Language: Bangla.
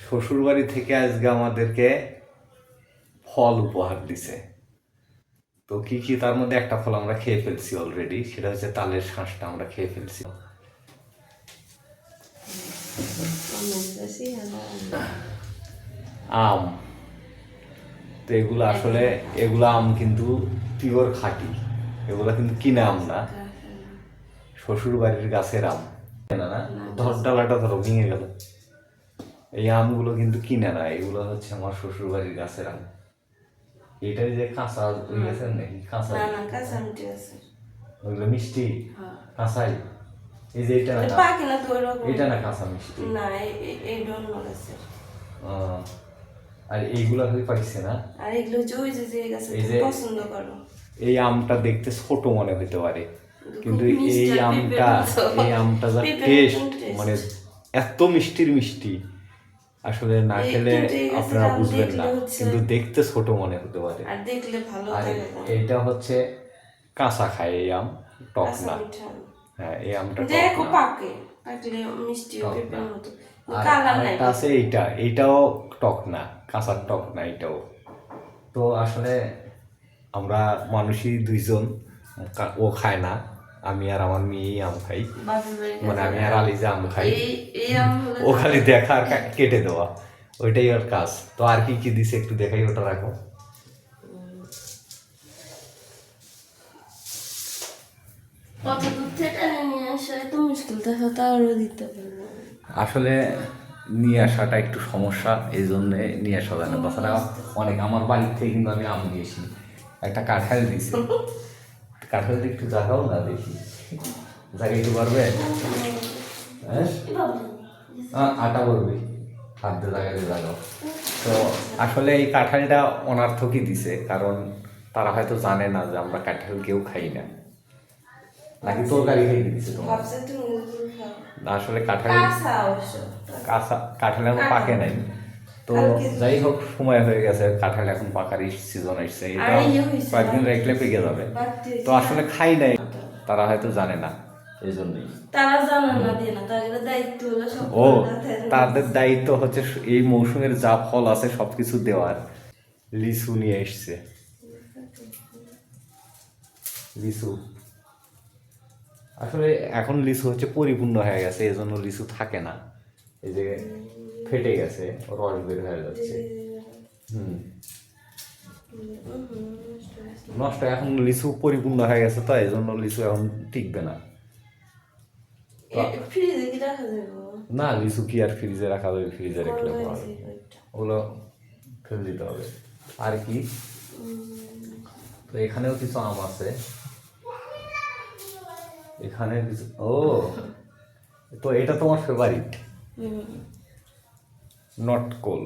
শ্বশুর বাড়ি থেকে আজকে আমাদেরকে ফল উপহার দিছে। তো কি কি তার মধ্যে একটা ফল আমরা খেয়ে ফেলছি অলরেডি, সেটা হচ্ছে তালের শাঁসটা আমরা খেয়ে ফেলছি। আম, তো এগুলো আসলে এগুলো আম কিন্তু পিওর খাঁটি, এগুলো কিন্তু কিনা আম না, শ্বশুর বাড়ির গাছের আম। না না, ধর ডালাটা ধরো ভেঙে গেল। এই আমগুলো কিন্তু কিনে না, এগুলো হচ্ছে আমার শ্বশুর বাড়ির গাছের আম। এটাই যে কাঁচা হয়ে গেছে নাকি কাঁচা? ওইগুলো মিষ্টি কাঁচাই। এই যে এটা এটা না কাঁচা মিষ্টি না, আর এইগুলা হয়ে পাইছে না। আর এগুলো পছন্দ করো, এই আমটা দেখতে ছোট মনে হইতে পারে, কিন্তু এই আমটা যা টেস্ট, মানে এত মিষ্টির মিষ্টি, আসলে না খেলে আপনারা বুঝবেন না, কিন্তু দেখতে ছোট মনে হতে পারে। আর দেখলে ভালো লাগে। এইটা হচ্ছে কাঁচা খায় এই আম, টক না। হ্যাঁ, এই আমটা দেখো পাকে, পাকলে মিষ্টি পেঁপের মতো। কালার নাই। আছে এইটাও টক না, কাঁচার টক না এটাও। তো আসলে আমরা মানুষই দুইজন, ও খায় না, আমি আর আমার মেয়েই আম খাই, মানে আমি আর আলিজা আম খাই। ও খালি দেখা আর কেটে দেওয়া, ওইটাই ওর কাজ। তো আর কি কি দিছে একটু দেখাই, ওটা রাখো। আসলে নিয়ে আসাটা একটু সমস্যা, এই জন্যে নিয়ে আসা যায় না। তাছাড়া অনেক আমার বাড়ির থেকে কিন্তু আমি আম নিয়েছি, একটা কাঁঠাল দিয়েছি। কাঁঠাল একটু জাগাও না দেখি, জাগাইতে পারবে? হ্যাঁ, আটা করবে, হাত দিয়ে জাগাইতে জাগাও। তো আসলে এই কাঁঠালটা অনার্থকই দিছে, কারণ তারা হয়তো জানে না যে আমরা কাঁঠাল কেউ খাই না, নাকি তরকারি খাইতে দিছে তোমার? আসলে কাঁঠাল এখন পাকে নাই। তো যাই হোক, সময় হয়ে গেছে, কাঁঠাল এখন পাকার সিজন আসছে, এটা কয়েকদিন রাখলে পেকে যাবে। তো আসলে খাই নাই, তারা হয়তো জানে না, এই জন্যই। ও, তাদের দায়িত্ব হচ্ছে এই মৌসুমের যা ফল আছে সবকিছু দেওয়ার। লিচু নিয়ে এসছে, লিচু আসলে এখন লিচু হচ্ছে পরিপূর্ণ হয়ে গেছে, এই জন্য লিচু থাকে না, এই যে ফেটে গেছে, রস বের হয়ে যাচ্ছে। নষ্ট, এখন লিচু পরিপূর্ণ হয়ে গেছে, তো এই জন্য লিচু এখন টিকবে না। না, লিচু কি আর ফ্রিজে রাখা যাবে? ফ্রিজে রাখলে ওগুলো ফেলে দিতে হবে। আর কি, তো এখানেও কিছু আম আছে, এখানে কিছু। ও, তো এটা তোমার ফেভারিট নটকোল।